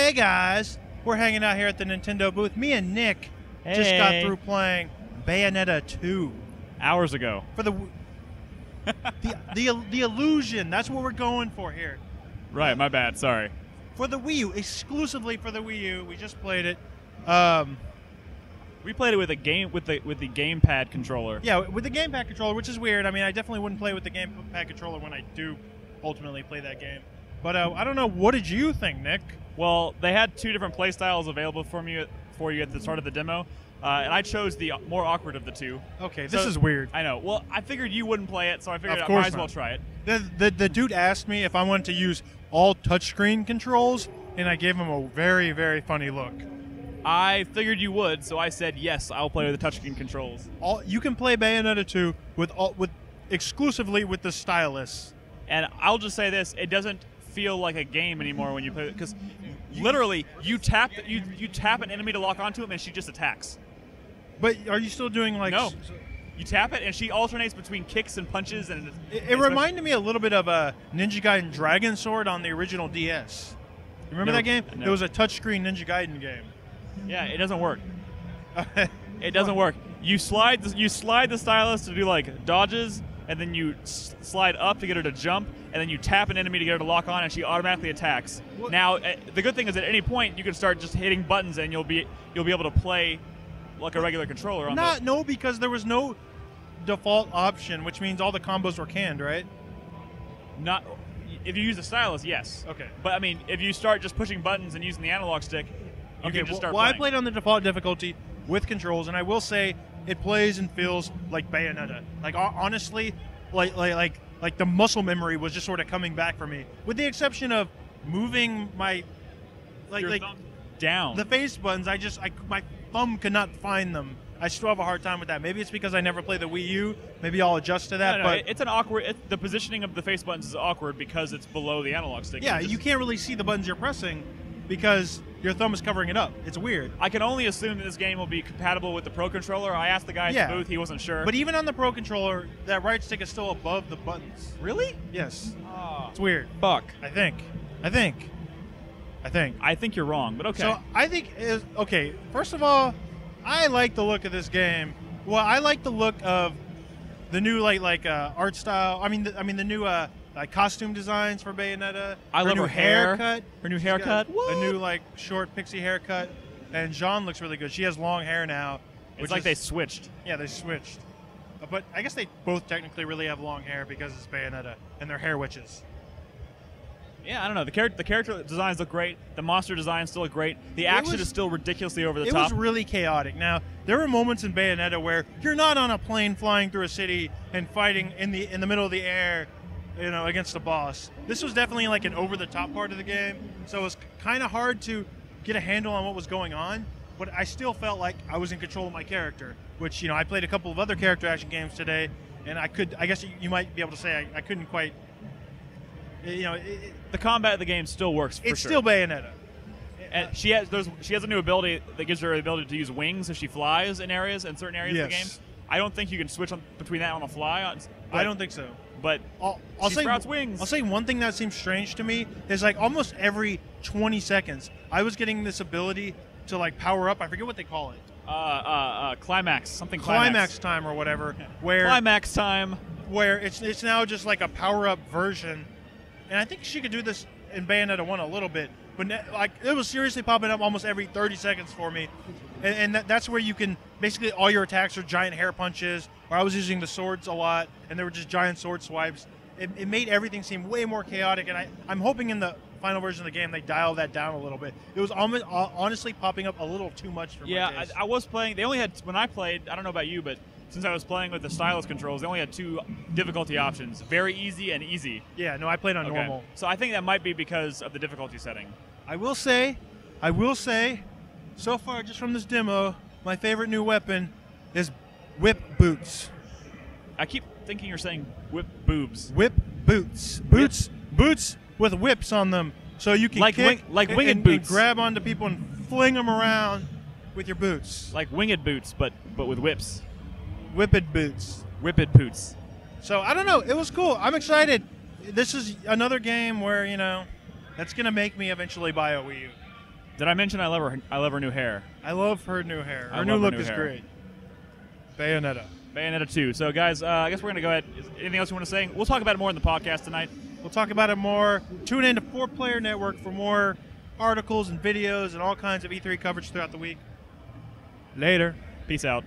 Hey guys, we're hanging out here at the Nintendo booth. Me and Nick just got through playing Bayonetta 2 hours ago. For the illusion. That's what we're going for here. Right, my bad. Sorry. For the Wii U, exclusively for the Wii U. We just played it. We played it with a game with the gamepad controller. Yeah, with the gamepad controller, which is weird. I mean, I definitely wouldn't play with the gamepad controller when I do ultimately play that game. But I don't know. What did you think, Nick? Well, they had two different play styles available for you at the start of the demo, and I chose the more awkward of the two. Okay, this is weird. I know. Well, I figured you wouldn't play it, so I figured I might as well try it. The dude asked me if I wanted to use all touchscreen controls, and I gave him a very, very funny look. I figured you would, so I said yes. I'll play with the touchscreen controls. You can play Bayonetta 2 exclusively with the stylus. And I'll just say this: it doesn't feel like a game anymore when you play it, because literally you tap an enemy to lock onto him, and she just attacks. But are you still doing like? No. You tap it, and she alternates between kicks and punches, and it reminded me a little bit of a Ninja Gaiden Dragon Sword on the original DS. You remember that game? It was a touchscreen Ninja Gaiden game. Yeah, it doesn't work. It doesn't work. You slide the stylus to do like dodges, and then you slide up to get her to jump, and then you tap an enemy to get her to lock on, and she automatically attacks. What? Now, the good thing is at any point you can start just hitting buttons, and you'll be able to play like a regular controller. No, because there was no default option, which means all the combos were canned, right? Not if you use the stylus, yes. Okay. But I mean, if you start just pushing buttons and using the analog stick, you can just start playing. I played on the default difficulty with controls, and I will say it plays and feels like Bayonetta. Like honestly, like the muscle memory was just sort of coming back for me, with the exception of moving my thumb down. The face buttons. My thumb could not find them. I still have a hard time with that. Maybe it's because I never played the Wii U. Maybe I'll adjust to that. No, but it's an awkward. The positioning of the face buttons is awkward because it's below the analog stick. Yeah, you can't really see the buttons you're pressing because your thumb is covering it up. It's weird. I can only assume that this game will be compatible with the Pro Controller. I asked the guy at the booth; he wasn't sure. But even on the Pro Controller, that right stick is still above the buttons. Really? Yes. Oh, it's weird. Fuck. I think you're wrong, but okay. So I think okay. First of all, I like the look of this game. Well, I like the look of the new art style. I mean the new costume designs for Bayonetta. I love her haircut. Her new haircut. A new short pixie haircut, and Jean looks really good. She has long hair now. It's like they switched. Yeah, they switched. But I guess they both technically really have long hair because it's Bayonetta and they're hair witches. Yeah, I don't know. The character designs look great. The monster designs still look great. The action is still ridiculously over the top. It was really chaotic. Now, there were moments in Bayonetta where you're not on a plane flying through a city and fighting in the middle of the air, against a boss. This was definitely like an over-the-top part of the game, so it was kind of hard to get a handle on what was going on, but I still felt like I was in control of my character, which, I played a couple of other character action games today, and I guess you might be able to say I couldn't quite... the combat of the game still works. It's still Bayonetta, and she has a new ability that gives her the ability to use wings if she flies in certain areas of the game. I don't think you can switch between that on the fly. I don't think so. But she sprouts wings. I'll say one thing that seems strange to me is almost every 20 seconds I was getting this ability to power up. I forget what they call it. Climax, something. Climax time or whatever. Where climax time. Where it's now just like a power up version. And I think she could do this in Bayonetta 1 a little bit, but it was seriously popping up almost every 30 seconds for me. And that's where you can basically all your attacks are giant hair punches, or I was using the swords a lot, and they were just giant sword swipes. It made everything seem way more chaotic, and I'm hoping in the final version of the game they dial that down a little bit. It was almost honestly popping up a little too much for me. Yeah, I was playing. They only had, when I played, I don't know about you, but since I was playing with the stylus controls, they only had two difficulty options, very easy and easy. Yeah, no, I played on normal. So I think that might be because of the difficulty setting. I will say, so far just from this demo, my favorite new weapon is whip boots. I keep thinking you're saying whip boobs. Whip boots. Boots with whips on them, so you can kick winged boots. And grab onto people and fling them around with your boots. Like winged boots, but with whips. Whipped boots. Whipped boots. So, I don't know. It was cool. I'm excited. This is another game where, that's going to make me eventually buy a Wii U. Did I mention I love her? I love her new hair. I love her new hair. I Her new love her look new is hair. great. Bayonetta. Bayonetta 2. So, guys, I guess we're going to go ahead. Anything else you want to say? We'll talk about it more in the podcast tonight. We'll talk about it more. Tune in to 4Player Network for more articles and videos and all kinds of E3 coverage throughout the week. Later. Peace out.